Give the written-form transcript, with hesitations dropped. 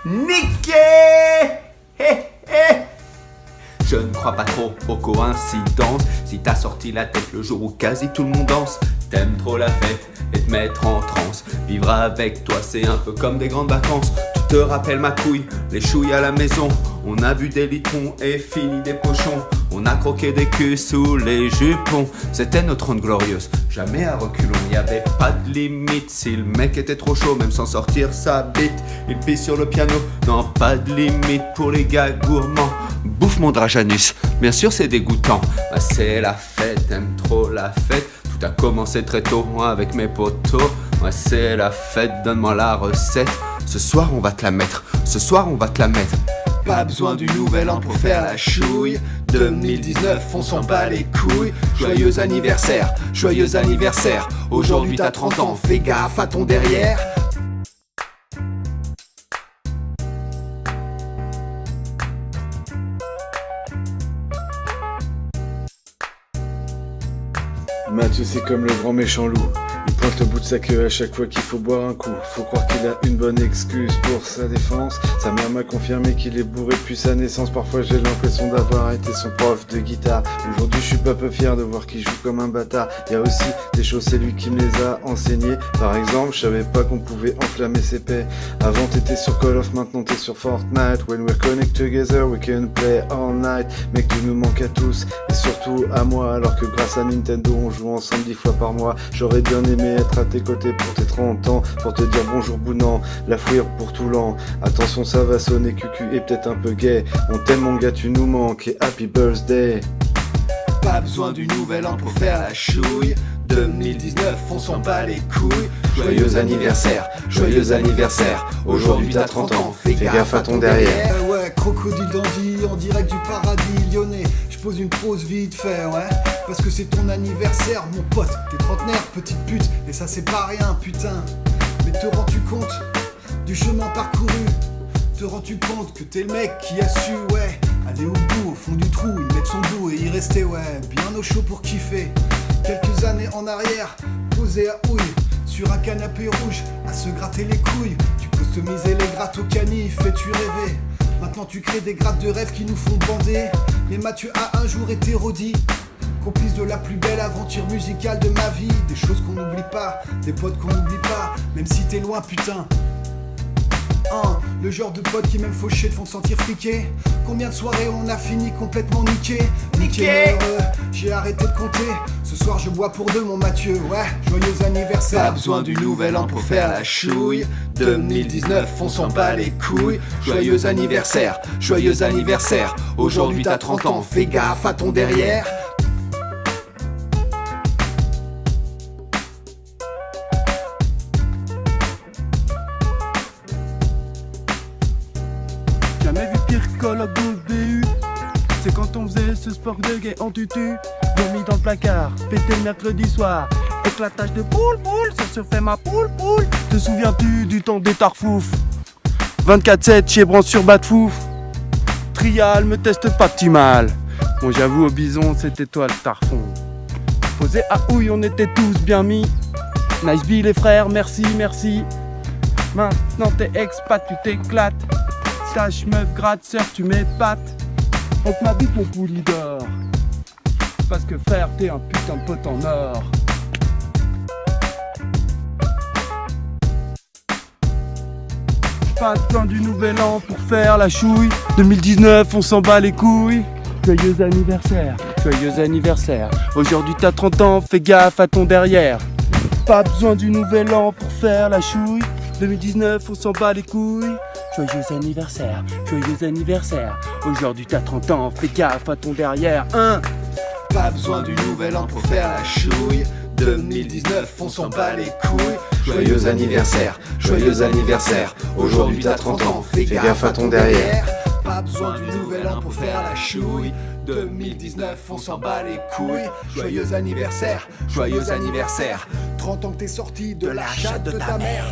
Niqué. Je ne crois pas trop aux coïncidences. Si t'as sorti la tête le jour où quasi tout le monde danse, t'aimes trop la fête et te mettre en transe. Vivre avec toi c'est un peu comme des grandes vacances. Tu te rappelles ma couille, les chouilles à la maison. On a bu des litrons et fini des pochons. On a croqué des culs sous les jupons. C'était notre ronde glorieuse, jamais à reculons. Y'avait pas de limite, si le mec était trop chaud, même sans sortir sa bite, il pisse sur le piano. Non, pas de limite pour les gars gourmands. Bouffe mon Drajanus, bien sûr c'est dégoûtant. Bah, c'est la fête, t'aimes trop la fête. Tout a commencé très tôt, moi avec mes potos. Ouais, c'est la fête, donne-moi la recette. Ce soir on va te la mettre, ce soir on va te la mettre. Pas besoin du nouvel an pour faire la chouille. 2019, on s'en bat les couilles. Joyeux anniversaire, joyeux anniversaire. Aujourd'hui t'as 30 ans, fais gaffe à ton derrière. Mathieu c'est comme le grand méchant loup. Il pointe le bout de sa queue à chaque fois qu'il faut boire un coup. Faut croire qu'il a une bonne excuse pour sa défense. Sa mère m'a confirmé qu'il est bourré depuis sa naissance. Parfois j'ai l'impression d'avoir été son prof de guitare. Aujourd'hui je suis pas peu fier de voir qu'il joue comme un bâtard. Y a aussi des choses, c'est lui qui me les a enseignées. Par exemple, je savais pas qu'on pouvait enflammer ses paix. Avant t'étais sur Call of, maintenant t'es sur Fortnite. When we're connected together, we can play all night. Mec, tu nous manques à tous, et surtout à moi. Alors que grâce à Nintendo, on joue ensemble 10 fois par mois. J'aurais bien aimé être à tes côtés pour tes 30 ans, pour te dire bonjour Bounan, la fouire pour tout l'an. Attention ça va sonner cucu et peut-être un peu gay. On t'aime mon gars, tu nous manques et happy birthday. Pas besoin du nouvel an pour faire la chouille. 2019, on s'en bat les couilles. Joyeux anniversaire, joyeux anniversaire. Aujourd'hui t'as 30 ans, fais gaffe à ton derrière. Ouais, crocodile dandy en direct du paradis lyonnais. Je pose une pause vite fait, ouais. Parce que c'est ton anniversaire, mon pote. T'es trentenaire, petite pute, et ça c'est pas rien, putain. Mais te rends-tu compte du chemin parcouru? Te rends-tu compte que t'es le mec qui a su, ouais, aller au bout, au fond du trou, y mettre son bout et y rester, ouais, bien au chaud pour kiffer. Quelques années en arrière, posé à houille, sur un canapé rouge, à se gratter les couilles. Tu customisais les grattes au canif, fais-tu rêver? Maintenant tu crées des grattes de rêve qui nous font bander. Mais Mathieu a un jour été rôdi, complice de la plus belle aventure musicale de ma vie. Des choses qu'on n'oublie pas, des potes qu'on n'oublie pas, même si t'es loin, putain. Le genre de potes qui même fauchés te font sentir friqué. Combien de soirées on a fini complètement niqué. J'ai arrêté de compter. Ce soir je bois pour deux mon Mathieu. Ouais, joyeux anniversaire. Pas besoin du nouvel an pour faire la chouille. 2019, on s'en bat les couilles. Joyeux anniversaire, joyeux anniversaire. Aujourd'hui t'as 30 ans, fais gaffe à ton derrière. Jamais vu pire Call of Duty. C'est quand on faisait ce sport de gay en tutu. Dormi dans le placard, pété le mercredi soir. Éclatage de poule, ça se fait ma poule. Te souviens-tu du temps des tarfouf? 24/7 chez Bran sur Batfouf. Trial, me teste pas petit mal. Bon j'avoue au bison c'était toi le tarfon. Posé à houille on était tous bien mis. Nice Bill les frères, merci. Maintenant t'es expat, tu t'éclates. Stache, meuf, gratte, surf, tu m'épates. On te m'a dit mon poulie d'or. Parce que frère, t'es un putain de pote en or. Pas besoin du nouvel an pour faire la chouille. 2019, on s'en bat les couilles. Joyeux anniversaire, joyeux anniversaire. Aujourd'hui t'as 30 ans, fais gaffe à ton derrière. Pas besoin du nouvel an pour faire la chouille. 2019, on s'en bat les couilles. Joyeux anniversaire, joyeux anniversaire. Aujourd'hui t'as 30 ans, fais gaffe à ton derrière. Pas besoin du nouvel an pour faire la chouille. 2019, on s'en bat les couilles. Joyeux anniversaire, joyeux anniversaire. Aujourd'hui t'as 30 ans, fais gaffe à ton derrière. Pas besoin du nouvel an pour faire la chouille. 2019, on s'en bat les couilles. Joyeux anniversaire, joyeux anniversaire. 30 ans que t'es sorti de la chatte de ta mère.